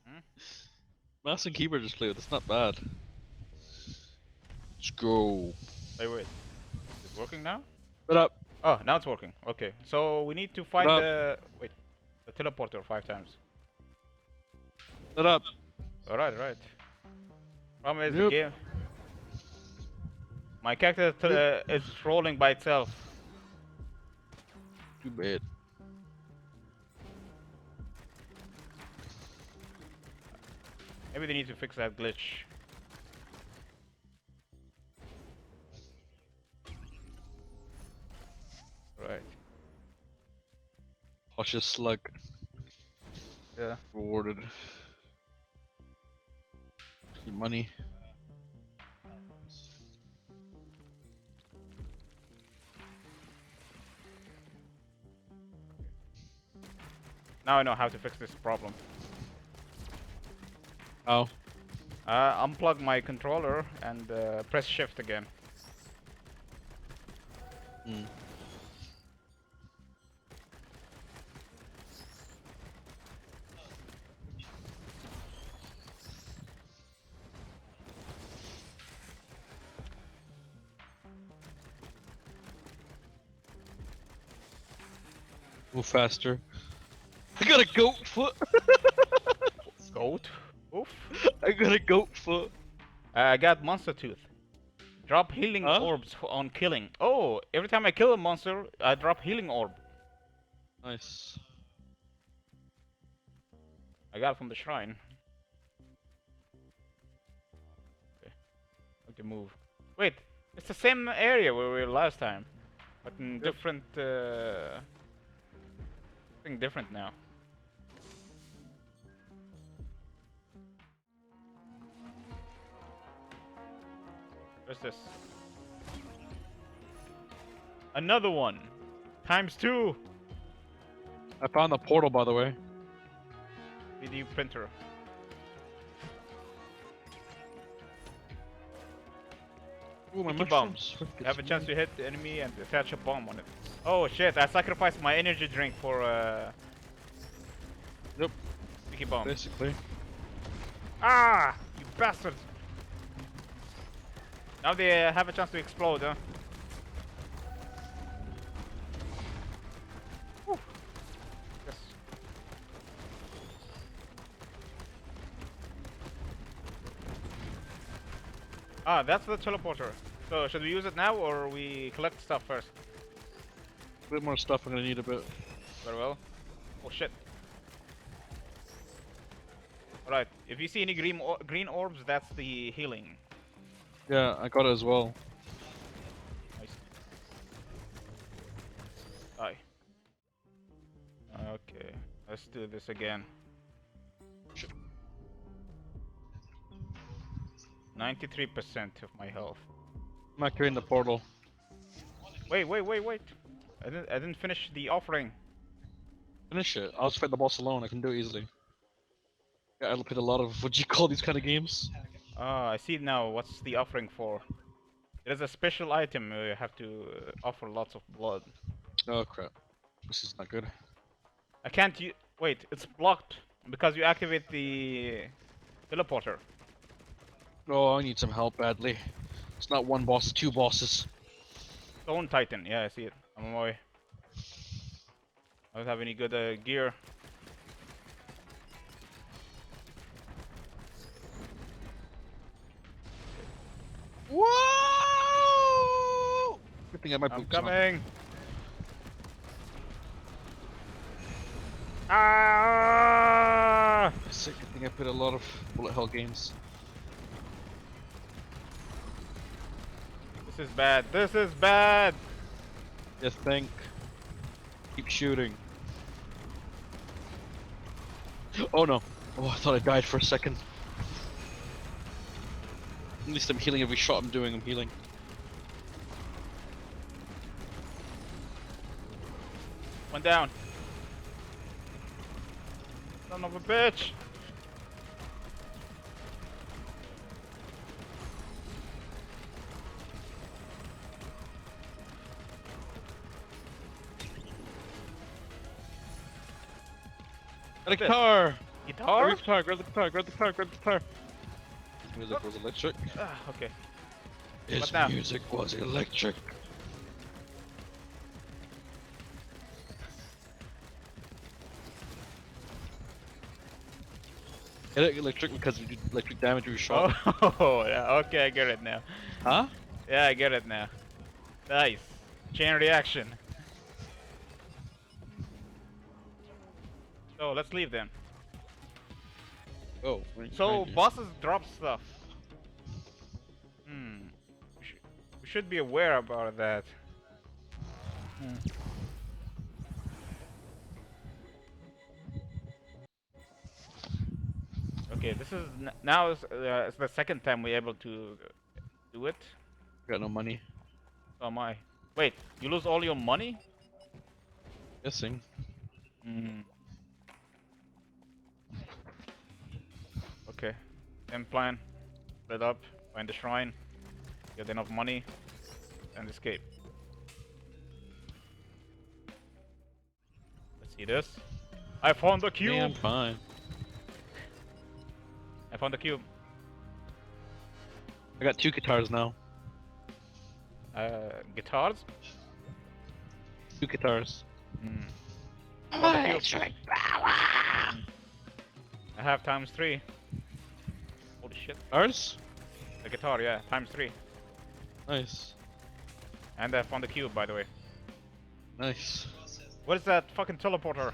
Hmm? Mouse and keyboard just played. That's not bad. Let's go. Wait. Is it working now? Put up. Oh, now it's working. Okay. So we need to Put find up. the teleporter 5 times. Put up. Alright. Problem is the Yep. game. My character is rolling by itself. Too bad. Maybe they need to fix that glitch. Right. Cautious slug. Yeah. Rewarded. Your money. Now I know how to fix this problem. Oh. Unplug my controller and press shift again. Hmm. Move faster. I got a goat foot. Goat. Oof. I got a goat foot. I got monster tooth. Drop healing Huh? orbs on killing. Oh, every time I kill a monster, I drop healing orb. Nice. I got it from the shrine. Okay. Okay, move. Wait, it's the same area where we were last time, but in Yep. different. Something different now. What's this? Another one. ×2. I found the portal, by the way. 3D printer. Ooh, my Sticky bomb. mushrooms. You have a chance to hit the enemy and attach a bomb on it. Oh shit, I sacrificed my energy drink for Yep. sticky bomb. Basically. Ah! You bastards! Now they have a chance to explode, huh? Whew. Yes. Ah, that's the teleporter. So, should we use it now or we collect stuff first? A bit more stuff I'm gonna need a bit. Very well. Oh shit. Alright, if you see any green orbs, that's the healing. Yeah, I got it as well. Nice. Die. Okay, let's do this again. 93% of my health. I'm activating the portal. Wait. I didn't finish the offering. Finish it. I'll just fight the boss alone. I can do it easily. Yeah, I played a lot of what do you call these kind of games. Ah, I see now. What's the offering for? There's a special item where you have to offer lots of blood. Oh crap. This is not good. I can't wait, it's blocked because you activate the teleporter. Oh, I need some help badly. It's not one boss, it's two bosses. Stone Titan, yeah, I see it. I'm on my way. I don't have any good gear. Whoa! Good thing I have my I'm boots on. coming! Ah! Sick. Good thing I put a lot of bullet hell games. This is bad. This is bad! You think? Keep shooting. Oh no! Oh, I thought I died for a second. At least I'm healing every shot I'm doing. I'm healing. One down. Son of a bitch! Got a car! Guitar? Grab the guitar, grab the guitar, grab the guitar, grab the guitar. His music was electric. Okay. His What now? music was electric. Get it electric because you do electric damage with your shot. Oh, yeah, okay, I get it now. Huh? Yeah, I get it now. Nice. Chain reaction. So let's leave then. Oh. What are you So trying to do? bosses drop stuff. We should be aware about that. Hmm. Okay, this is now it's the second time we're able to do it. Got no money. So am I. Wait, you lose all your money? Guessing. Hmm. Okay. Same plan. Split up, find the shrine, get enough money, and escape. Let's see this. I found the cube! Me, I'm fine. I found the cube. I got 2 guitars now. Guitars? 2 guitars. Hmm. Found the cube. I have ×3. Holy shit. Guitars? The guitar, yeah, ×3. Nice. And I found the cube, by the way. Nice. What is that fucking teleporter?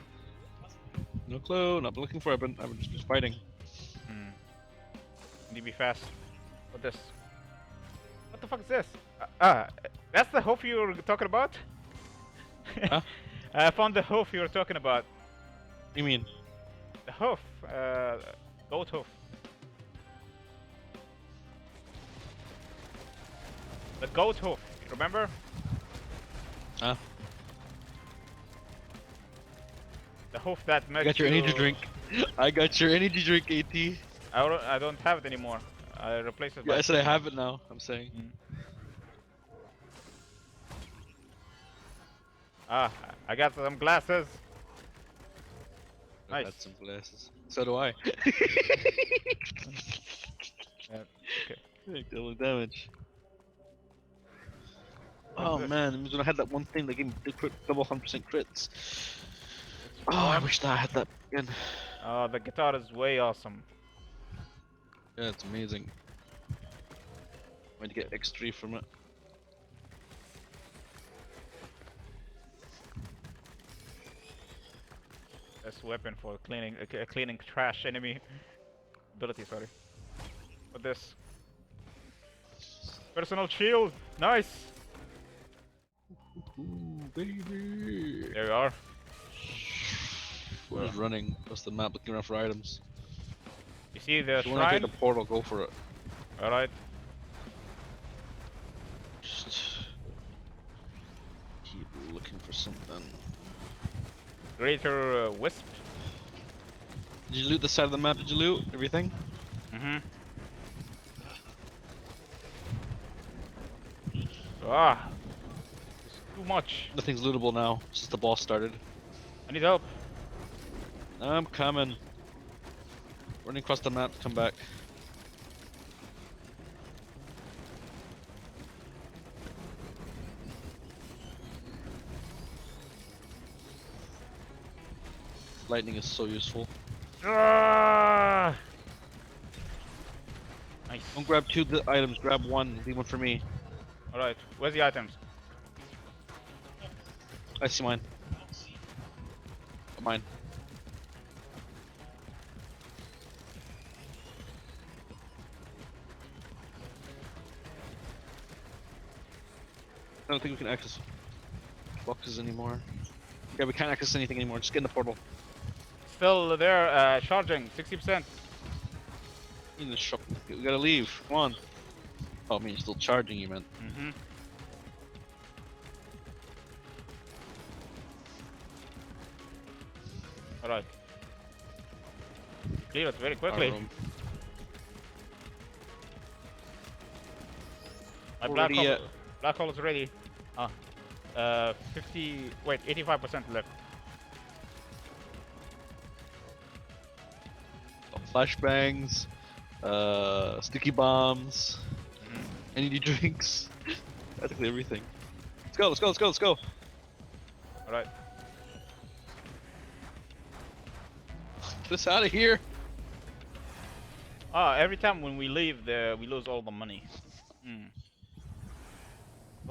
No clue. Not looking for it. I've just been fighting. Hmm. Need to be fast. What this? What the fuck is this? That's the hoof you were talking about? Huh? I found the hoof you were talking about. What do you mean? The hoof. Goat hoof. The goat hoof. You remember? Huh? The hoof that I makes got your you... energy drink. I got your energy drink, AT. I don't have it anymore. I replaced it Yeah, by... I said I have it now. I'm saying. Mm. Ah, I got some glasses. I Nice. got some glasses. So do I. Okay. Take double damage. What's Oh this? man, it was when I had that one thing that gave me the double 100% crits. Oh, I wish that I had that again. The guitar is way awesome. Yeah, it's amazing. I'm going to get X3 from it. Best weapon for cleaning cleaning trash enemy ability. Sorry. What this? Personal shield. Nice. Ooh, baby. There we are. We're just running across the map looking around for items. You see the If you want to shrine? take the portal, go for it. All right. Just keep looking for something. Greater wisp. Did you loot the side of the map? Did you loot everything? Mm-hmm. Ah. It's too much. Nothing's lootable now since the boss started. I need help. I'm coming. Running across the map to come back. Lightning is so useful. Ah! Nice. Don't grab 2 items, grab 1, leave 1 for me. All right. Where's the items? I see mine. Mine. I don't think we can access boxes anymore. Yeah, we can't access anything anymore. Just get in the portal. Still there. Charging. 60%. In the shop. We gotta leave. Come on. Oh, I mean, you're still charging, you meant. Mm-hmm. All right. Clear it very quickly. My Already, black hole is ready. 85% left. flashbangs, sticky bombs, Mhm. energy drinks, practically everything. Let's go, let's go, let's go, let's go. All right. Get us out of here. Ah, every time when we leave, we lose all the money. Hmm.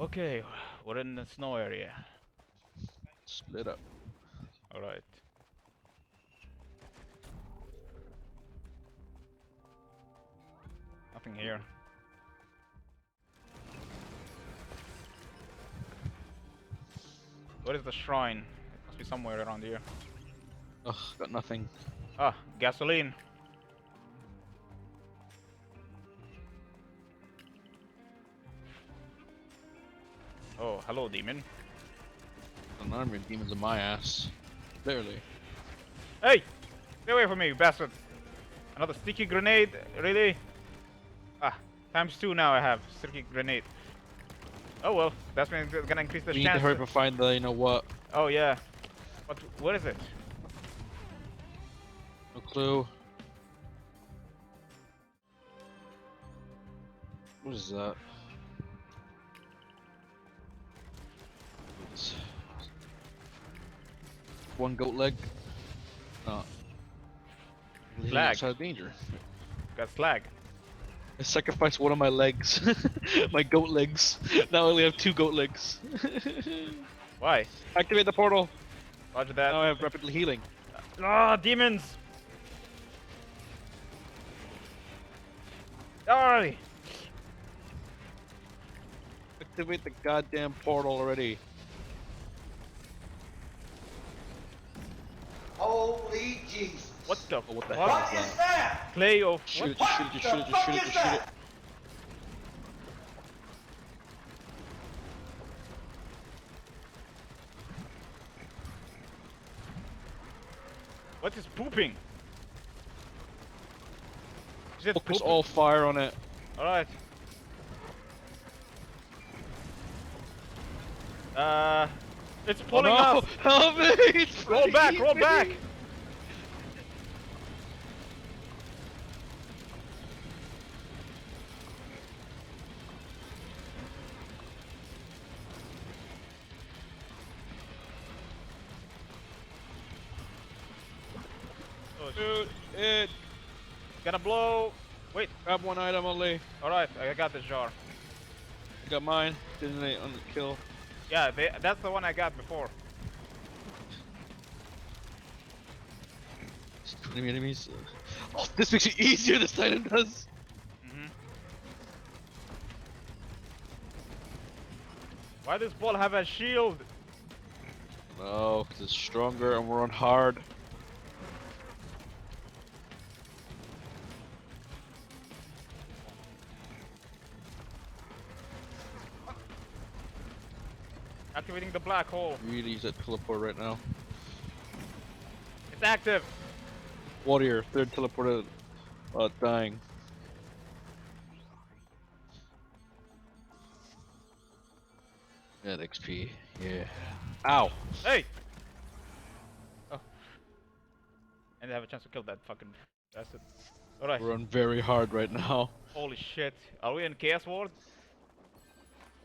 Okay, we're in the snow area. Split up. All right. Nothing here. What is the shrine? It must be somewhere around here. Ugh, got nothing. Ah, gasoline. Oh, hello, demon. An army of demons in my ass. Barely. Hey! Stay away from me, you bastard! Another sticky grenade? Really? Ah, ×2 now I have. Sticky grenade. Oh well, that's gonna increase the We need chance. to hurry up and find the, you know what? Oh yeah. What is it? No clue. What is that? It's one goat leg. No. Flag. Outside of danger. Got slag. I sacrificed one of my legs. My goat legs. Now I only have 2 goat legs. Why? Activate the portal. Roger that. Now I have rapidly healing. Ah, demons! Alrighty. Activate the goddamn portal already. Holy Jesus. What the? Oh, what the fuck? hell What is is that? that? Clay of Shoot it, what? just shoot it, just shoot it, just shoot it, just shoot it. What is pooping? Is it Focus pooping? all fire on it. Alright. It's Oh pulling no! us! Help me! It's Roll back, freaking roll me. back! Oh, Shoot it! Gonna blow. Wait, Grab one item only. alright, I got this jar. You got mine. Didn't they on the kill? Yeah, that's the one I got before. It's 20 enemies. Oh, this makes it easier this time it does. Why does ball have a shield? No, because it's stronger and we're on hard. Activating the black hole. Really use that teleport right now. It's active. Warrior, 3rd teleported. Dying. Yeah, XP. Yeah. Ow! Hey! Oh. And I have a chance to kill that fucking bastard. Alright. We're on very hard right now. Holy shit. Are we in Chaos Ward?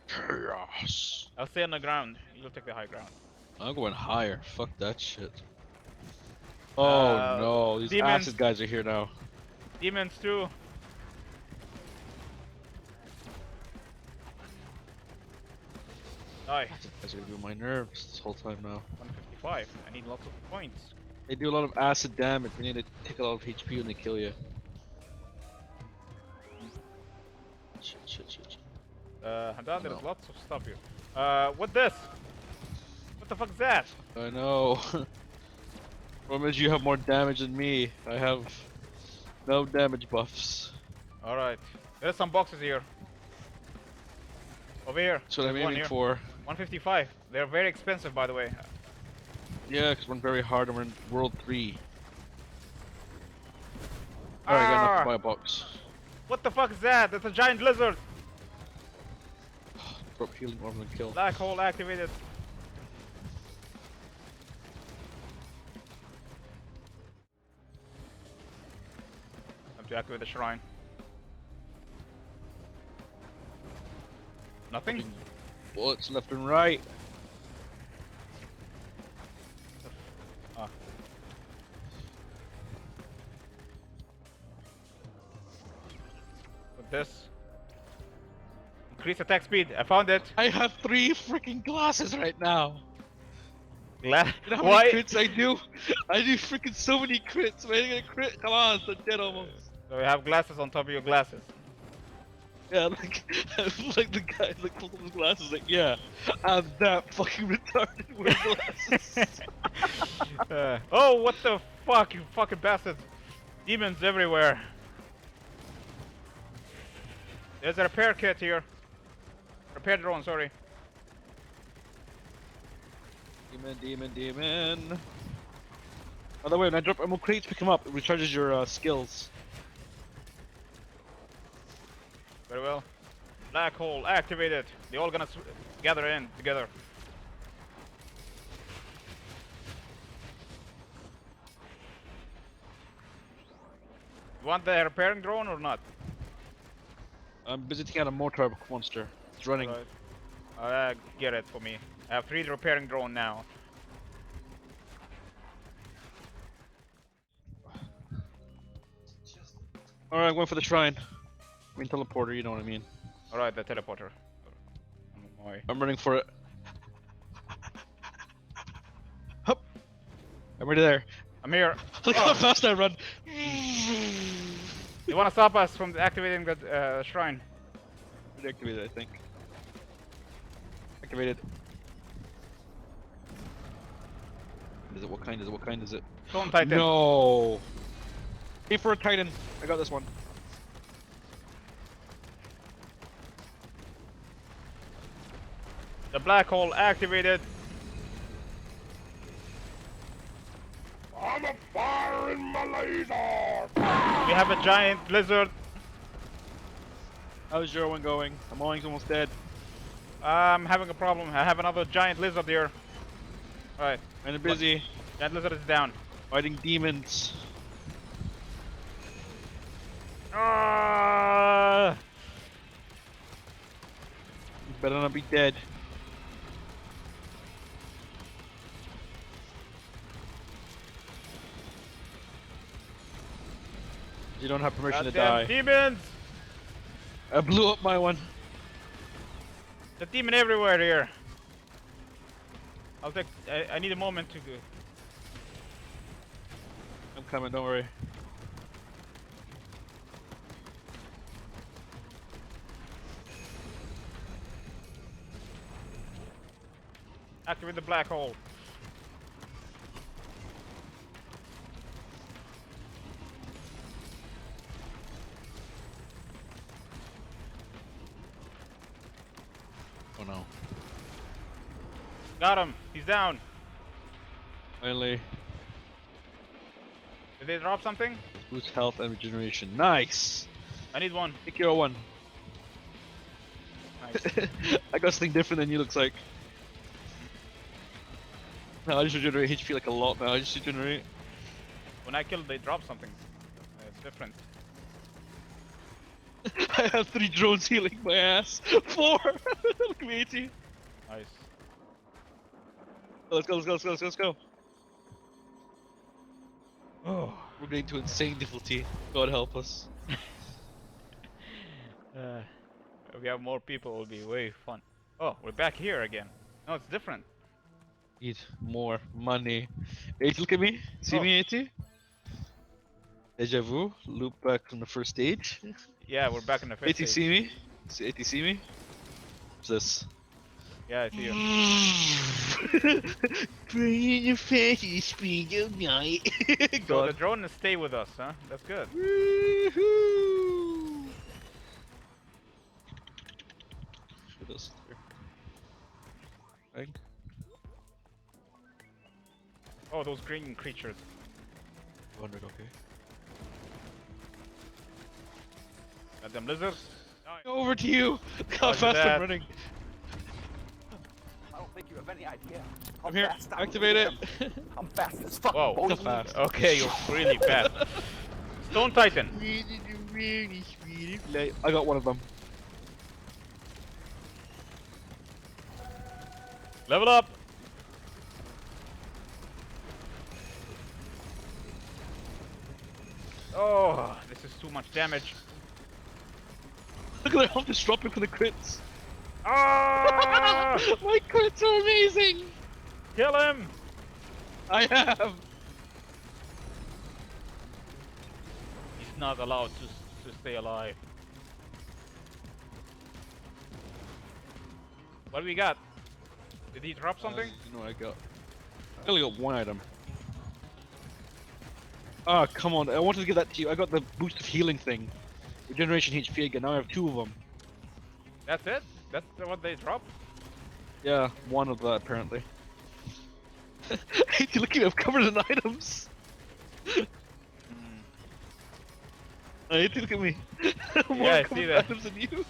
Chaos. I'll stay on the ground. You'll take the high ground. I'm going higher. Fuck that shit. Oh no, these demons. acid guys are here now. Demons too. Die. Acid guys are gonna do my nerves this whole time now. 155. I need lots of points. They do a lot of acid damage. We need to take a lot of HP when they kill you. Shit, shit, shit, shit. There's No. lots of stuff here. What this? What the fuck is that? I know. Problem is you have more damage than me. I have no damage buffs. Alright. There's some boxes here. Over here. That's what I'm There's one aiming here. for. 155. They're very expensive, by the way. Yeah, because we're very hard and we're in World 3. Alright, I got enough to buy a box. What the fuck is that? That's a giant lizard. Drop healing orb and kill. Black hole activated. to activate the shrine? Nothing? Bullets left and right. Ah. With this. Increase attack speed. I found it. I have 3 freaking glasses right now. Glad. You know how Why? many crits I do? I do freaking so many crits. Man, I get a crit. Come on, it's dead almost. So you have glasses on top of your glasses. Yeah, like, like the guy like pulls up his glasses. Like, yeah, I'm that fucking retarded with glasses. Oh, what the fuck, you fucking bastards! Demons everywhere. There's a repair kit here. Repair drone, sorry. Demon. By the way, when I drop ammo crates, pick them up. It recharges your skills. Very well. Black hole activated. They're all gonna gather in together. You want the repairing drone or not? I'm busy taking out a mortar monster. It's running. Right. Get it for me. I have 3 repairing drone now. Alright, I'm going for the shrine. I mean teleporter, you know what I mean. Alright, the teleporter. Oh, my. I'm running for it. Hup! I'm already there. I'm here. Look how fast I run! You wanna stop us from activating the shrine? Activated, I think. Activated. Is it? What kind is it? What kind is it? Stone Titan. No! Hey for a Titan. I got this one. The black hole activated. I'm a firing my laser! We have a giant lizard. How's your one going? I'm almost dead. I'm having a problem. I have another giant lizard here. Alright. I'm busy Giant lizard is down. fighting demons. Ah! You better not be dead. You don't have permission to die. Goddamn demons! I blew up my one. The demon everywhere here. I'll take. I need a moment to go. I'm coming, don't worry. Activate the black hole. Oh no. Got him. He's down. Finally. Did they drop something? Boost health and regeneration. Nice! I need one. Take your one. Nice. I got something different than you looks like. No, I just regenerate HP like a lot now. I just regenerate. When I killed, they dropped something. It's different. I have 3 drones healing my ass. 4! Look at me, 80. Nice. Let's go. Oh. We're getting to insane difficulty. God help us. If we have more people, it'll be way fun. Oh, we're back here again. No, it's different. Need more money. 80, look at me. See me, 80? Deja vu. Loop back from the first stage. Yeah, we're back in the first 80, stage. see me? 80, see me? What's this? Yeah, I see you. Bring your fatty speed of night. So the drone will stay with us, huh? That's good. Woohoo! Shoot us. Bang. Oh, those green creatures. 100, okay. Got them lizards. Over to you! Look how Roger fast that. I'm running. I don't think you have any idea. I'm here. Activate it. I'm fast as fuck. Whoa. boy. So fast. Okay, you're really fast. Stone Titan. I got one of them. Level up. Oh, this is too much damage. Look at the health is dropping for the crits. Ah! My crits are amazing. Kill him. I have. He's not allowed to stay alive. What do we got? Did he drop something? You know what I only got one item. Ah, come on! I wanted to give that to you. I got the boost of healing thing, regeneration HP again. Now I have two of them. That's it? That's what they drop? Yeah, one of that apparently. Hey, look at me! I'm covered in items. Hey, look at me. I'm more Yeah, I covered see in that. items than you.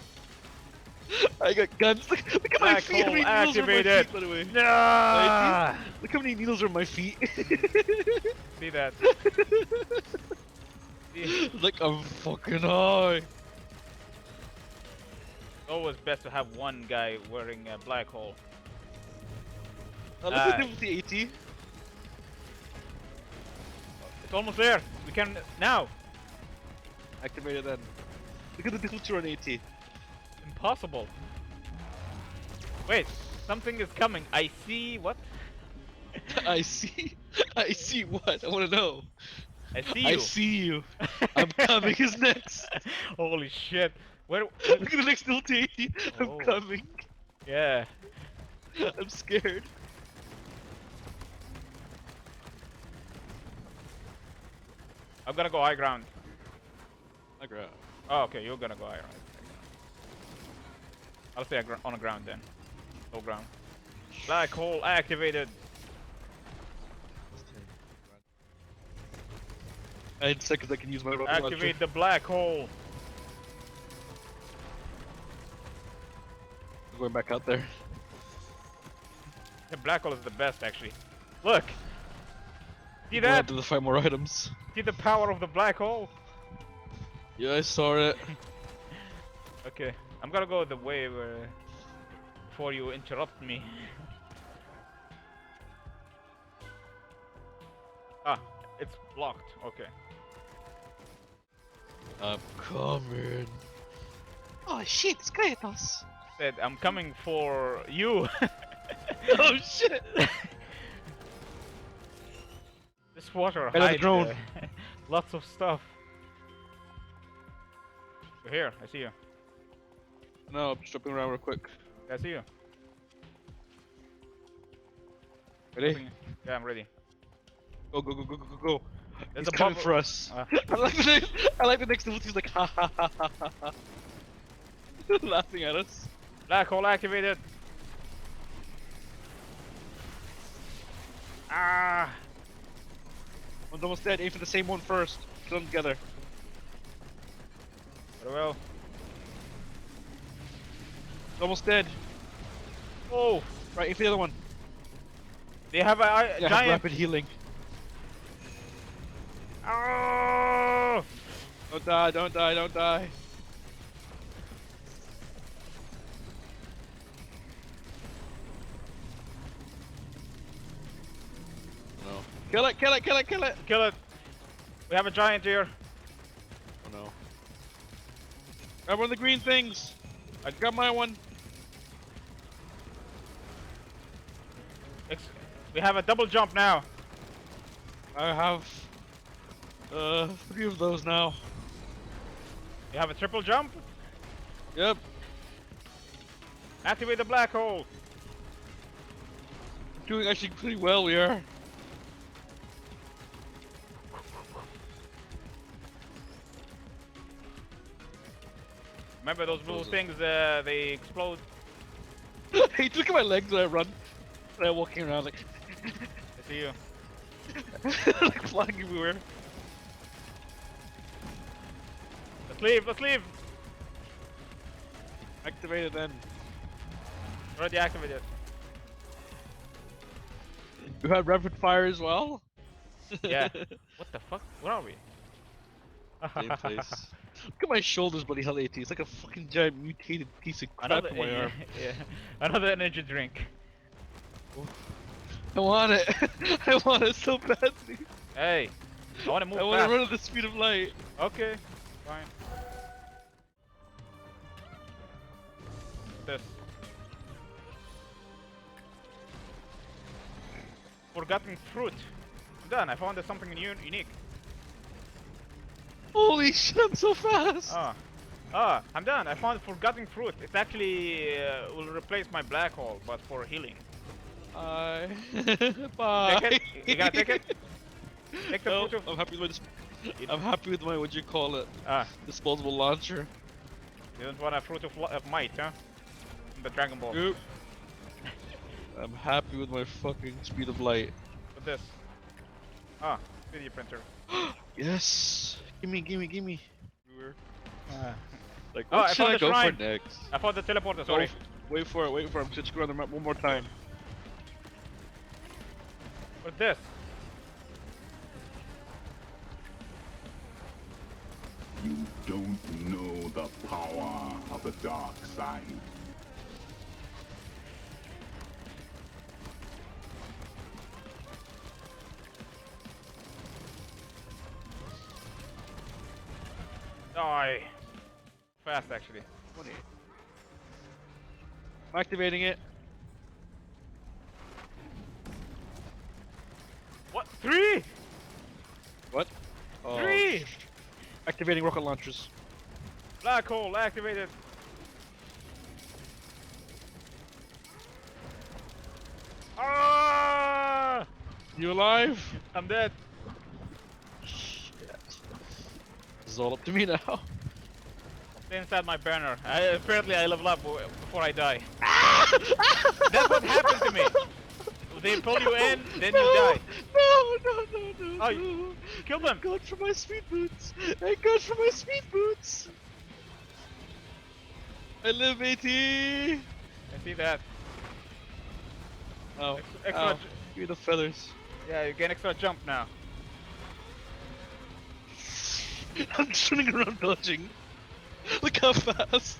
I got guns. Look at my Black feet. How hole many needles are on my activated. feet, by the way? No! Look how many needles are on my feet. See that? See? Like I'm fucking high. It's always best to have one guy wearing a black hole. Look at the AT. It's almost there. We can now. Activate it then. Look at the difficulty on AT. Impossible. Wait, something is coming. I see what? I see what? I want to know. I see you. I see you. I'm coming is next. Holy shit. Where? Look at the next difficulty AT. I'm Oh. coming. Yeah. I'm scared. I'm gonna go high ground. I grab. Oh, okay. You're gonna go high ground. I'll stay on the ground then. Low ground. Black hole activated. In seconds I can use my rocket Activate the black hole. I'm going back out there. The black hole is the best, actually. Look. See Go out that? to find more items. See the power of the black hole? Yeah, I saw it. Okay, I'm gonna go the way where before you interrupt me. Ah, it's blocked. Okay. I'm coming. Oh shit, it's Kratos. Said I'm coming for you. Oh shit. This water Get out the hides drone. lots of stuff. You're here. I see you. No, I'm just jumping around real quick. I see you. Ready? Yeah, I'm ready. Go, go, go, go, go, go, go. There's He's a coming bubble- for us. Ah. I like the next one. He's like, ha ha ha ha ha ha. Laughing at us. Black hole activated. Ah. One's almost dead. Aim for the same one first. Kill them together. Very well. It's almost dead. Oh, Right, aim for the other one. they have a Yeah, have giant. rapid healing. Oh. Don't die, don't die, don't die. No. Kill it, kill it, kill it, kill it! Kill it. We have a giant here. Oh no. Grab one of the green things! I got my one. We have a double jump now. I have 3 of those now. We have a triple jump. Yep. Activate the black hole. Doing actually pretty well, we are. Remember those blue Those are- things? They explode. Hey, look at my legs when I run. When I'm walking around like, I see you. like flying everywhere. Let's leave. Let's leave. Activate it then. Already activated. You had rapid fire as well? Yeah. What the fuck? Where are we? Same place. Look at my shoulders, bloody hell, AT. It's like a fucking giant mutated piece of crap Another in my arm. yeah, another energy drink. I want it. I want it so badly. Hey, I want to move I want fast. to run at the speed of light. Okay, fine. This. Forgotten fruit. Done. I found something unique. Holy shit, I'm so fast. I'm done. I found forgotten fruit. It actually will replace my black hole, but for healing. Bye. Take it? You gonna take it? Take the No, fruit of... I'm happy with I'm happy with my, what you call it, Ah, disposable launcher. you don't want a fruit of might, huh? The Dragon Ball. Nope. I'm happy with my fucking speed of light. With this. Ah, 3D printer. Yes. Gimme. Like, Oh, what I should found I the go shrine. for next? I found the teleporter, sorry. Wait for it. I'm just going on the map one more time. With this. You don't know the power of the dark side. Die. Fast, actually. I'm activating it. What? 3? What? Oh, 3! activating rocket launchers. Black hole activated. Ah! You alive? I'm dead. Shit. This is all up to me now. Stay inside my banner. Apparently I level up before I die. That's what happened to me. They pull you in, then you die. No. Oh, you killed them. God for my speed boots. Thank God for my speed boots. I live, AT. I see that. Oh, Extra ow. Give me the feathers. Yeah, you get extra jump now. I'm just running around dodging. Look how fast.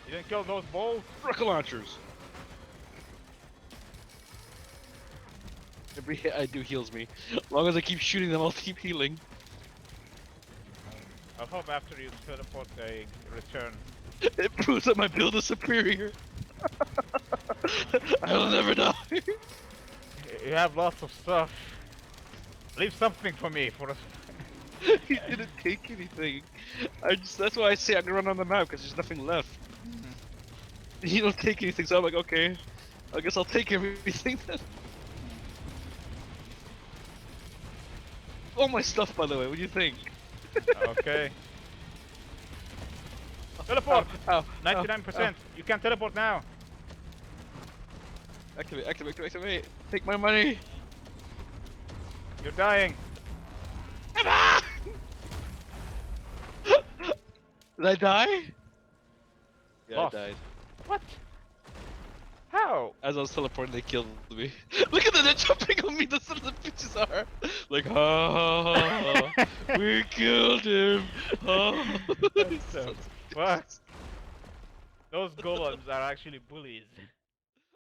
You didn't kill those balls? Rocket launchers. Every hit I do heals me. As long as I keep shooting them, I'll keep healing. I hope after you teleport they return. It proves that my build is superior. I will never die. You have lots of stuff. Leave something for me for us. He didn't take anything. That's why I say I can run on the map, because there's nothing left. You don't take anything, so I'm like, okay. I guess I'll take everything then. All my stuff, by the way, what do you think? Okay. Teleport! Ow, 99%. ow. You can teleport now. Activate. Take my money. You're dying. Did I die? Yeah, Lost. I died. What? How? As I was teleporting, they killed me. Look at them, they're jumping on me, that's what the bitches are. Like, ha, we killed him. That's so fuck. Those golems are actually bullies.